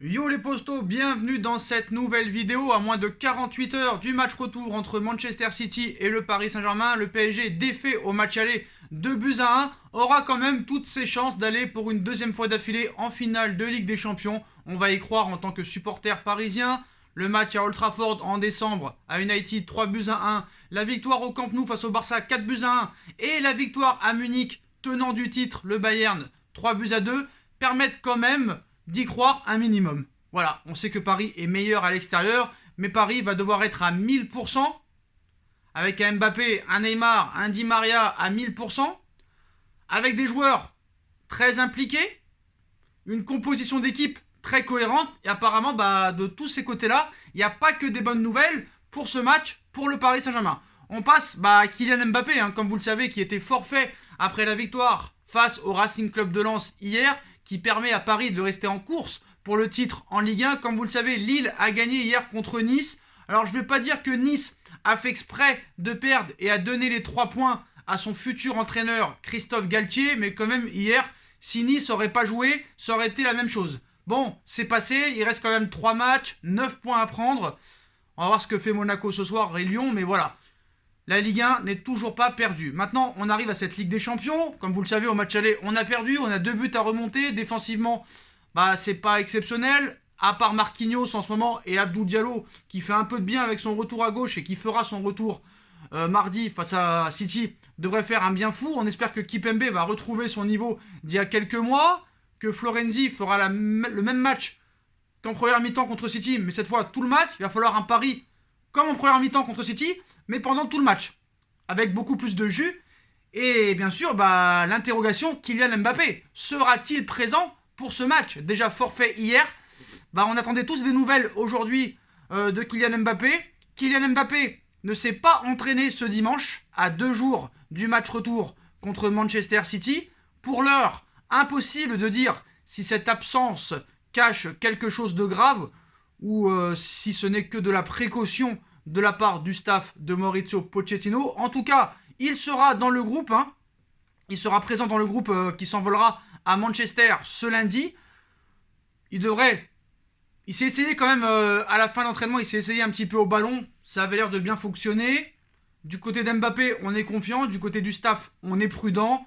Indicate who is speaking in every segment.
Speaker 1: Yo les postos, bienvenue dans cette nouvelle vidéo à moins de 48 heures du match retour entre Manchester City et le Paris Saint-Germain. Le PSG, défait au match aller 2-1, aura quand même toutes ses chances d'aller pour une deuxième fois d'affilée en finale de Ligue des Champions. On va y croire en tant que supporter parisien. Le match à Old Trafford en décembre à United 3-1, la victoire au Camp Nou face au Barça 4-1 et la victoire à Munich tenant du titre le Bayern 3-2 permettent quand même d'y croire un minimum. Voilà, on sait que Paris est meilleur à l'extérieur, mais Paris va devoir être à 1000%, avec un Mbappé, un Neymar, un Di Maria à 1000%, avec des joueurs très impliqués, une composition d'équipe très cohérente, et apparemment, de tous ces côtés-là, il n'y a pas que des bonnes nouvelles pour ce match, pour le Paris Saint-Germain. On passe à Kylian Mbappé, comme vous le savez, qui était forfait après la victoire face au Racing Club de Lens hier, qui permet à Paris de rester en course pour le titre en Ligue 1. Comme vous le savez, Lille a gagné hier contre Nice. Alors je ne vais pas dire que Nice a fait exprès de perdre et a donné les 3 points à son futur entraîneur Christophe Galtier, mais quand même hier, si Nice n'aurait pas joué, ça aurait été la même chose. Bon, c'est passé, il reste quand même 3 matchs, 9 points à prendre. On va voir ce que fait Monaco ce soir et Lyon, mais voilà. La Ligue 1 n'est toujours pas perdue. Maintenant, on arrive à cette Ligue des Champions. Comme vous le savez, au match aller, on a perdu. On a 2 buts à remonter. Défensivement, c'est pas exceptionnel. À part Marquinhos en ce moment et Abdou Diallo, qui fait un peu de bien avec son retour à gauche et qui fera son retour mardi face à City, devrait faire un bien fou. On espère que Kipembe va retrouver son niveau d'il y a quelques mois. Que Florenzi fera le même match qu'en première mi-temps contre City, mais cette fois tout le match. Il va falloir un pari comme en première mi-temps contre City, mais pendant tout le match, avec beaucoup plus de jus. Et bien sûr, l'interrogation, Kylian Mbappé, sera-t-il présent pour ce match? Déjà forfait hier, on attendait tous des nouvelles aujourd'hui de Kylian Mbappé. Kylian Mbappé ne s'est pas entraîné ce dimanche, à 2 jours du match retour contre Manchester City. Pour l'heure, impossible de dire si cette absence cache quelque chose de grave ou si ce n'est que de la précaution de la part du staff de Mauricio Pochettino. En tout cas, il sera dans le groupe. Il sera présent dans le groupe qui s'envolera à Manchester ce lundi. Il s'est essayé quand même à la fin de l'entraînement, il s'est essayé un petit peu au ballon. Ça avait l'air de bien fonctionner. Du côté d'Mbappé, on est confiant. Du côté du staff, on est prudent.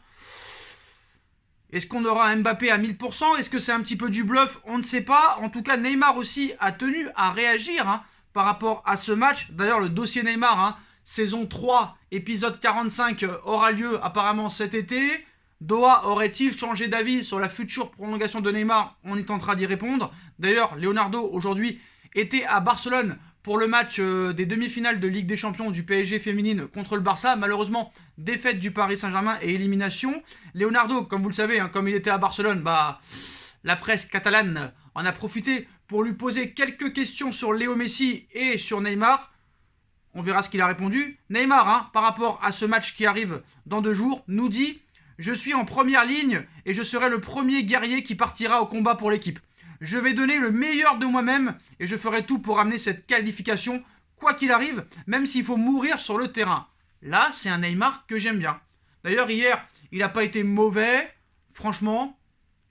Speaker 1: Est-ce qu'on aura un Mbappé à 1000%? Est-ce que c'est un petit peu du bluff? On ne sait pas. En tout cas, Neymar aussi a tenu à réagir par rapport à ce match. D'ailleurs, le dossier Neymar, saison 3, épisode 45, aura lieu apparemment cet été. Doha aurait-il changé d'avis sur la future prolongation de Neymar? On y tentera d'y répondre. D'ailleurs, Leonardo, aujourd'hui, était à Barcelone pour le match des demi-finales de Ligue des Champions du PSG féminine contre le Barça. Malheureusement, défaite du Paris Saint-Germain et élimination. Leonardo, comme vous le savez, comme il était à Barcelone, la presse catalane en a profité pour lui poser quelques questions sur Léo Messi et sur Neymar. On verra ce qu'il a répondu. Neymar, par rapport à ce match qui arrive dans 2 jours, nous dit « Je suis en première ligne et je serai le premier guerrier qui partira au combat pour l'équipe. Je vais donner le meilleur de moi-même et je ferai tout pour amener cette qualification, quoi qu'il arrive, même s'il faut mourir sur le terrain. » Là, c'est un Neymar que j'aime bien. D'ailleurs, hier, il n'a pas été mauvais. Franchement,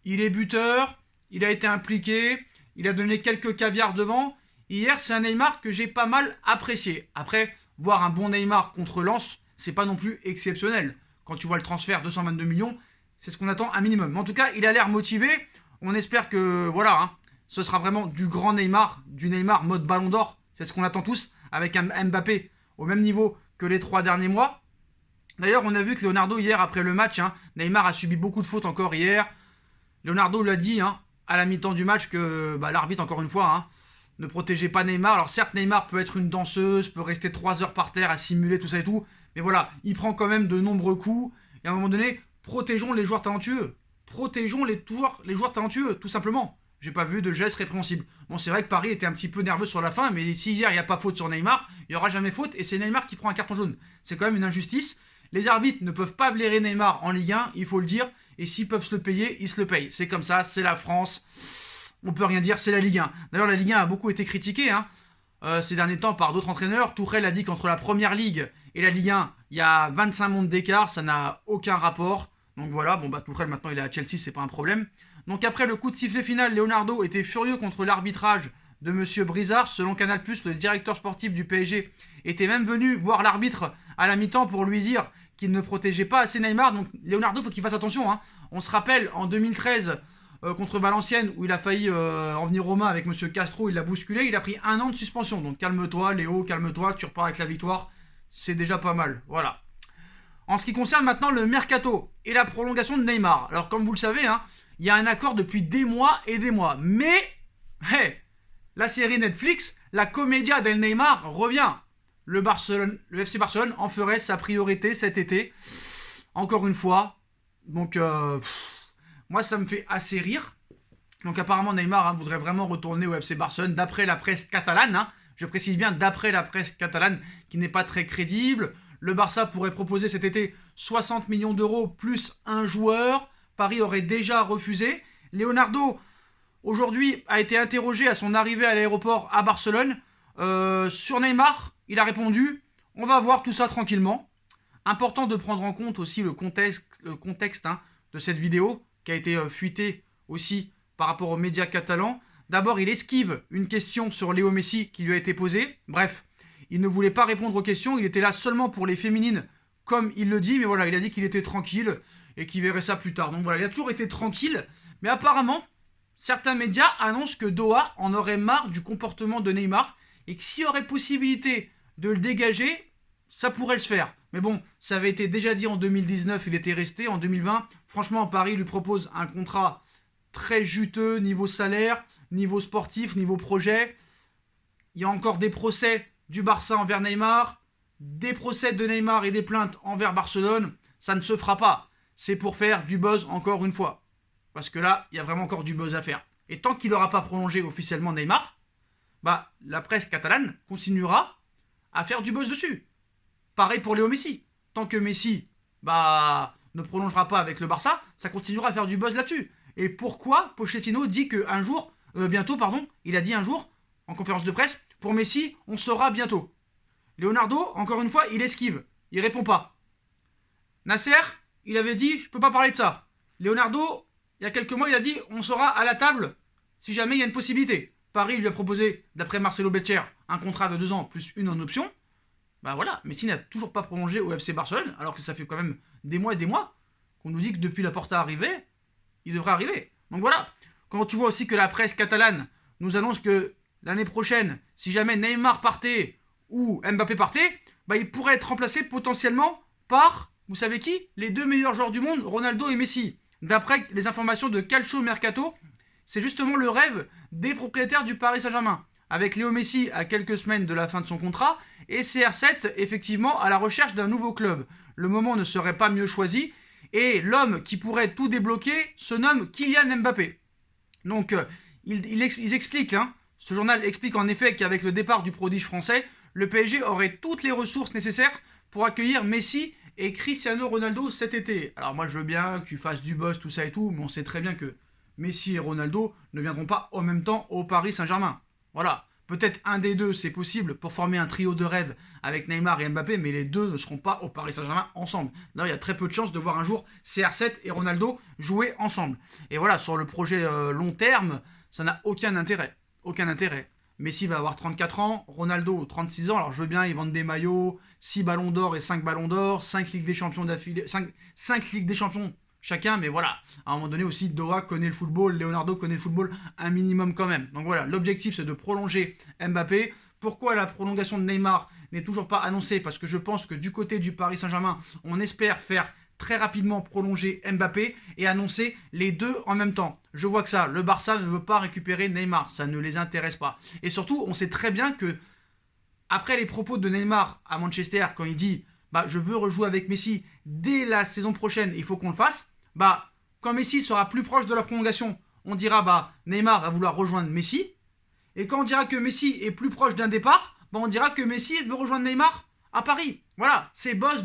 Speaker 1: il est buteur, il a été impliqué, il a donné quelques caviars devant. Hier, c'est un Neymar que j'ai pas mal apprécié. Après, voir un bon Neymar contre Lens, c'est pas non plus exceptionnel. Quand tu vois le transfert 222 millions, c'est ce qu'on attend un minimum. Mais en tout cas, il a l'air motivé. On espère que, ce sera vraiment du grand Neymar, du Neymar mode Ballon d'Or. C'est ce qu'on attend tous, avec un Mbappé au même niveau que les 3 derniers mois. D'ailleurs, on a vu que Leonardo, hier, après le match, Neymar a subi beaucoup de fautes encore hier. Leonardo l'a dit, à la mi-temps du match, que l'arbitre, encore une fois, ne protégeait pas Neymar. Alors certes, Neymar peut être une danseuse, peut rester 3 heures par terre à simuler tout ça et tout, mais voilà, il prend quand même de nombreux coups. Et à un moment donné, protégeons les joueurs talentueux. Protégeons les joueurs talentueux, tout simplement. J'ai pas vu de geste répréhensible. Bon, c'est vrai que Paris était un petit peu nerveux sur la fin, mais si hier il n'y a pas faute sur Neymar, il n'y aura jamais faute, et c'est Neymar qui prend un carton jaune. C'est quand même une injustice. Les arbitres ne peuvent pas blairer Neymar en Ligue 1, il faut le dire, et s'ils peuvent se le payer, ils se le payent. C'est comme ça, c'est la France, on peut rien dire, c'est la Ligue 1. D'ailleurs, la Ligue 1 a beaucoup été critiquée ces derniers temps par d'autres entraîneurs. Tourelle a dit qu'entre la Première Ligue et la Ligue 1, il y a 25 mondes d'écart, ça n'a aucun rapport. Donc voilà, Tourelle maintenant il est à Chelsea, c'est pas un problème. Donc après le coup de sifflet final, Leonardo était furieux contre l'arbitrage de Monsieur Brizard. Selon Canal+, le directeur sportif du PSG était même venu voir l'arbitre à la mi-temps pour lui dire qu'il ne protégeait pas assez Neymar. Donc Leonardo, faut qu'il fasse attention, hein. On se rappelle en 2013 contre Valenciennes où il a failli en venir aux mains avec Monsieur Castro, il l'a bousculé, il a pris 1 an de suspension. Donc calme-toi Léo, calme-toi, tu repars avec la victoire, c'est déjà pas mal. Voilà. En ce qui concerne maintenant le mercato et la prolongation de Neymar. Alors comme vous le savez, hein, il y a un accord depuis des mois et des mois. Mais, hey, la série Netflix, la Commedia del Neymar revient. Le FC Barcelone en ferait sa priorité cet été. Encore une fois. Donc, moi, ça me fait assez rire. Donc, apparemment, Neymar voudrait vraiment retourner au FC Barcelone, d'après la presse catalane. Hein. Je précise bien, d'après la presse catalane, qui n'est pas très crédible. Le Barça pourrait proposer cet été 60 millions d'euros plus un joueur. Paris aurait déjà refusé. Leonardo, aujourd'hui, a été interrogé à son arrivée à l'aéroport à Barcelone. Sur Neymar, il a répondu « On va voir tout ça tranquillement ». Important de prendre en compte aussi le contexte de cette vidéo qui a été fuitée aussi par rapport aux médias catalans. D'abord, il esquive une question sur Léo Messi qui lui a été posée. Bref, il ne voulait pas répondre aux questions. Il était là seulement pour les féminines, comme il le dit. Mais voilà, il a dit qu'il était tranquille et qu'il verrait ça plus tard. Donc voilà, il a toujours été tranquille. Mais apparemment, certains médias annoncent que Doha en aurait marre du comportement de Neymar et que s'il y aurait possibilité de le dégager, ça pourrait se faire. Mais bon, ça avait été déjà dit en 2019, il était resté. En 2020, franchement, Paris lui propose un contrat très juteux, niveau salaire, niveau sportif, niveau projet. Il y a encore des procès du Barça envers Neymar, des procès de Neymar et des plaintes envers Barcelone. Ça ne se fera pas. C'est pour faire du buzz encore une fois. Parce que là, il y a vraiment encore du buzz à faire. Et tant qu'il n'aura pas prolongé officiellement Neymar, bah, la presse catalane continuera à faire du buzz dessus. Pareil pour Léo Messi. Tant que Messi ne prolongera pas avec le Barça, ça continuera à faire du buzz là-dessus. Et pourquoi Pochettino dit qu'un jour, bientôt, il a dit un jour, en conférence de presse, pour Messi, on saura bientôt. Leonardo, encore une fois, il esquive. Il répond pas. Nasser, il avait dit, je peux pas parler de ça. Leonardo, il y a quelques mois, il a dit, on sera à la table si jamais il y a une possibilité. Paris lui a proposé, d'après Marcelo Becher, un contrat de 2 ans plus une en option. Bah voilà, Messi n'a toujours pas prolongé au FC Barcelone, alors que ça fait quand même des mois et des mois qu'on nous dit que depuis la Porta arrivé, il devrait arriver. Donc voilà, quand tu vois aussi que la presse catalane nous annonce que l'année prochaine, si jamais Neymar partait ou Mbappé partait, bah il pourrait être remplacé potentiellement par, vous savez qui? Les 2 meilleurs joueurs du monde, Ronaldo et Messi. D'après les informations de Calcio Mercato, c'est justement le rêve des propriétaires du Paris Saint-Germain. Avec Léo Messi à quelques semaines de la fin de son contrat et CR7 effectivement à la recherche d'un nouveau club. Le moment ne serait pas mieux choisi et l'homme qui pourrait tout débloquer se nomme Kylian Mbappé. Donc ils expliquent, ce journal explique en effet qu'avec le départ du prodige français, le PSG aurait toutes les ressources nécessaires pour accueillir Messi et Cristiano Ronaldo cet été. Alors moi je veux bien que tu fasses du buzz, tout ça et tout, mais on sait très bien que Messi et Ronaldo ne viendront pas en même temps au Paris Saint-Germain. Voilà, peut-être un des deux c'est possible pour former un trio de rêve avec Neymar et Mbappé, mais les deux ne seront pas au Paris Saint-Germain ensemble. D'ailleurs, il y a très peu de chances de voir un jour CR7 et Ronaldo jouer ensemble. Et voilà, sur le projet long terme, ça n'a aucun intérêt. Aucun intérêt. Messi va avoir 34 ans, Ronaldo 36 ans, alors je veux bien, ils vendent des maillots, 6 ballons d'or et 5 ballons d'or, 5 Ligues des Champions d'affilée, 5 Ligues des Champions chacun, mais voilà, à un moment donné aussi, Doha connaît le football, Leonardo connaît le football un minimum quand même. Donc voilà, l'objectif c'est de prolonger Mbappé. Pourquoi la prolongation de Neymar n'est toujours pas annoncée? Parce que je pense que du côté du Paris Saint-Germain, on espère faire très rapidement prolonger Mbappé et annoncer les deux en même temps. Je vois que ça, le Barça ne veut pas récupérer Neymar, ça ne les intéresse pas. Et surtout, on sait très bien que après les propos de Neymar à Manchester, quand il dit je veux rejouer avec Messi dès la saison prochaine, il faut qu'on le fasse. Quand Messi sera plus proche de la prolongation, on dira Neymar va vouloir rejoindre Messi. Et quand on dira que Messi est plus proche d'un départ, on dira que Messi veut rejoindre Neymar à Paris. Voilà, c'est buzz,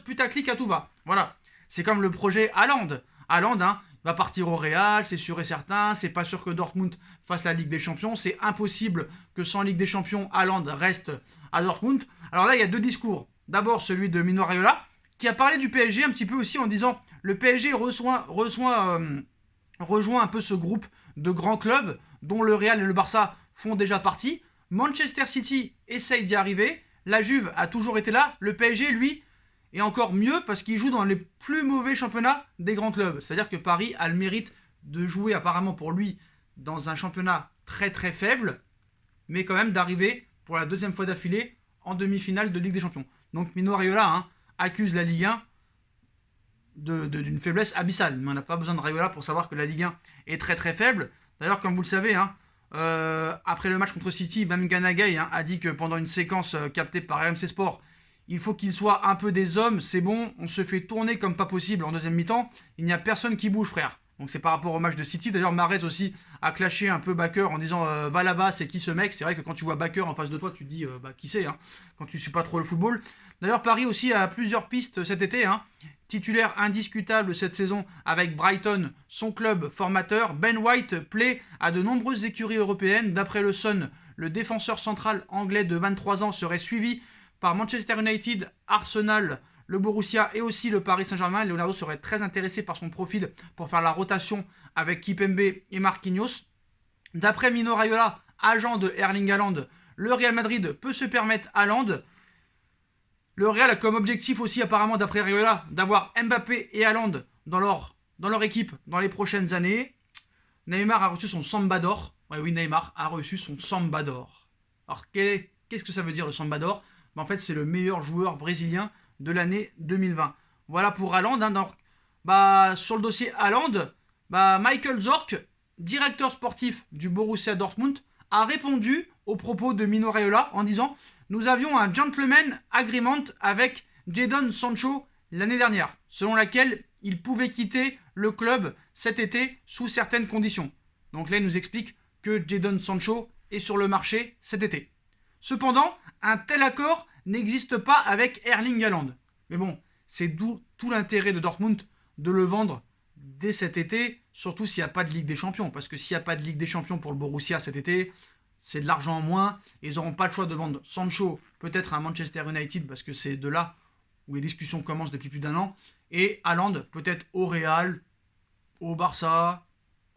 Speaker 1: putaclic à tout va. Voilà, c'est comme le projet Haaland. Haaland, va partir au Real, c'est sûr et certain. C'est pas sûr que Dortmund fasse la Ligue des Champions. C'est impossible que sans Ligue des Champions, Haaland reste à Dortmund. Alors là, il y a deux discours. D'abord, celui de Mino Raiola, qui a parlé du PSG un petit peu aussi en disant le PSG reçoit rejoint un peu ce groupe de grands clubs dont le Real et le Barça font déjà partie. Manchester City essaye d'y arriver. La Juve a toujours été là. Le PSG, lui, est encore mieux parce qu'il joue dans les plus mauvais championnats des grands clubs. C'est-à-dire que Paris a le mérite de jouer apparemment pour lui dans un championnat très très faible, mais quand même d'arriver pour la deuxième fois d'affilée en demi-finale de Ligue des Champions. Donc Mino Raiola accuse la Ligue 1 d'une faiblesse abyssale. Mais on n'a pas besoin de Raiola pour savoir que la Ligue 1 est très très faible. D'ailleurs, comme vous le savez, après le match contre City, même Ganagay a dit que pendant une séquence captée par RMC Sport, il faut qu'il soit un peu des hommes, c'est bon, on se fait tourner comme pas possible en deuxième mi-temps, il n'y a personne qui bouge, frère. Donc c'est par rapport au match de City. D'ailleurs, Mahrez aussi a clashé un peu Bakker en disant va là-bas, c'est qui ce mec? C'est vrai que quand tu vois Bakker en face de toi, tu te dis qui c'est, quand tu ne suis pas trop le football. D'ailleurs, Paris aussi a plusieurs pistes cet été. Titulaire indiscutable cette saison avec Brighton, son club formateur, Ben White plaît à de nombreuses écuries européennes. D'après le Sun, le défenseur central anglais de 23 ans serait suivi par Manchester United, Arsenal, le Borussia et aussi le Paris Saint-Germain. Leonardo serait très intéressé par son profil pour faire la rotation avec Kimpembe et Marquinhos. D'après Mino Raiola, agent de Erling Haaland, le Real Madrid peut se permettre Haaland. Le Real a comme objectif aussi apparemment d'après Raiola d'avoir Mbappé et Haaland dans leur équipe dans les prochaines années. Neymar a reçu son Samba d'or. Oui, Neymar a reçu son Samba d'or. Alors qu'est-ce que ça veut dire le Samba d'or? En fait, c'est le meilleur joueur brésilien de l'année 2020. Voilà pour Haaland. Sur le dossier Haaland, Michael Zorc, directeur sportif du Borussia Dortmund, a répondu aux propos de Mino Raiola en disant « Nous avions un gentleman agreement avec Jadon Sancho l'année dernière, selon laquelle il pouvait quitter le club cet été sous certaines conditions. » Donc là, il nous explique que Jadon Sancho est sur le marché cet été. Cependant, un tel accord n'existe pas avec Erling Haaland. Mais bon, c'est tout l'intérêt de Dortmund de le vendre dès cet été, surtout s'il n'y a pas de Ligue des Champions. Parce que s'il n'y a pas de Ligue des Champions pour le Borussia cet été, c'est de l'argent en moins. Ils n'auront pas le choix de vendre Sancho, peut-être à Manchester United, parce que c'est de là où les discussions commencent depuis plus d'un an. Et Haaland, peut-être au Real, au Barça,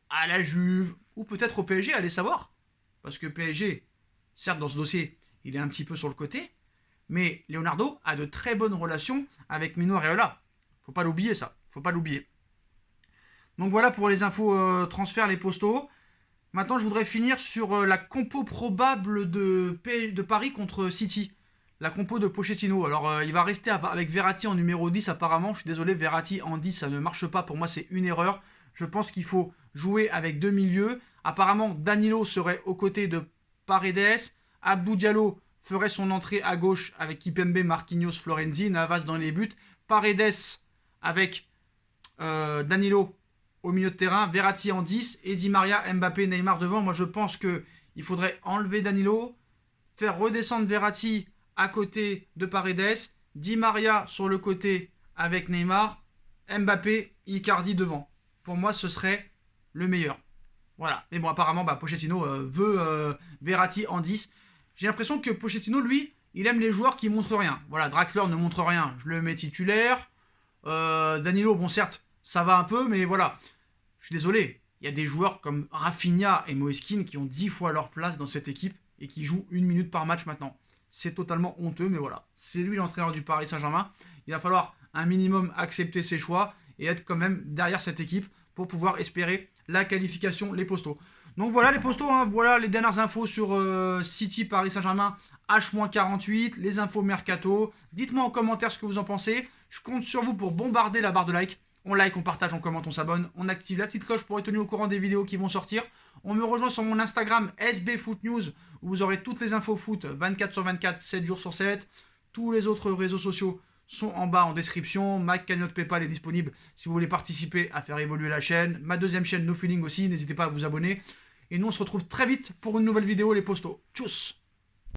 Speaker 1: à la Juve, ou peut-être au PSG, allez savoir. Parce que PSG, certes dans ce dossier, il est un petit peu sur le côté, mais Leonardo a de très bonnes relations avec Mino Raiola. Faut pas l'oublier ça, faut pas l'oublier. Donc voilà pour les infos transferts, les postaux. Maintenant, je voudrais finir sur la compo probable de Paris contre City. La compo de Pochettino. Alors, il va rester avec Verratti en numéro 10 apparemment. Je suis désolé, Verratti en 10, ça ne marche pas. Pour moi, c'est une erreur. Je pense qu'il faut jouer avec deux milieux. Apparemment, Danilo serait aux côtés de Paredes. Abdou Diallo ferait son entrée à gauche avec Kimpembe, Marquinhos, Florenzi. Navas dans les buts. Paredes avec Danilo au milieu de terrain, Verratti en 10 et Di Maria, Mbappé, Neymar devant. Moi, je pense qu'il faudrait enlever Danilo, faire redescendre Verratti à côté de Paredes, Di Maria sur le côté avec Neymar, Mbappé, Icardi devant. Pour moi, ce serait le meilleur. Voilà. Mais bon, apparemment, Pochettino veut Verratti en 10. J'ai l'impression que Pochettino, lui, il aime les joueurs qui montrent rien. Voilà, Draxler ne montre rien, je le mets titulaire. Danilo, bon certes, ça va un peu, mais voilà. Je suis désolé, il y a des joueurs comme Rafinha et Moise Kean qui ont 10 fois leur place dans cette équipe et qui jouent 1 minute par match maintenant. C'est totalement honteux, mais voilà. C'est lui l'entraîneur du Paris Saint-Germain. Il va falloir un minimum accepter ses choix et être quand même derrière cette équipe pour pouvoir espérer la qualification, les postaux. Donc voilà les postaux, voilà les dernières infos sur City, Paris Saint-Germain, H-48, les infos mercato. Dites-moi en commentaire ce que vous en pensez. Je compte sur vous pour bombarder la barre de like. On like, on partage, on commente, on s'abonne, on active la petite cloche pour être tenu au courant des vidéos qui vont sortir. On me rejoint sur mon Instagram SBFootNews où vous aurez toutes les infos foot 24 sur 24, 7 jours sur 7. Tous les autres réseaux sociaux sont en bas en description. Ma cagnotte PayPal est disponible si vous voulez participer à faire évoluer la chaîne. Ma deuxième chaîne No Feeling aussi, n'hésitez pas à vous abonner. Et nous on se retrouve très vite pour une nouvelle vidéo les postos. Tchuss!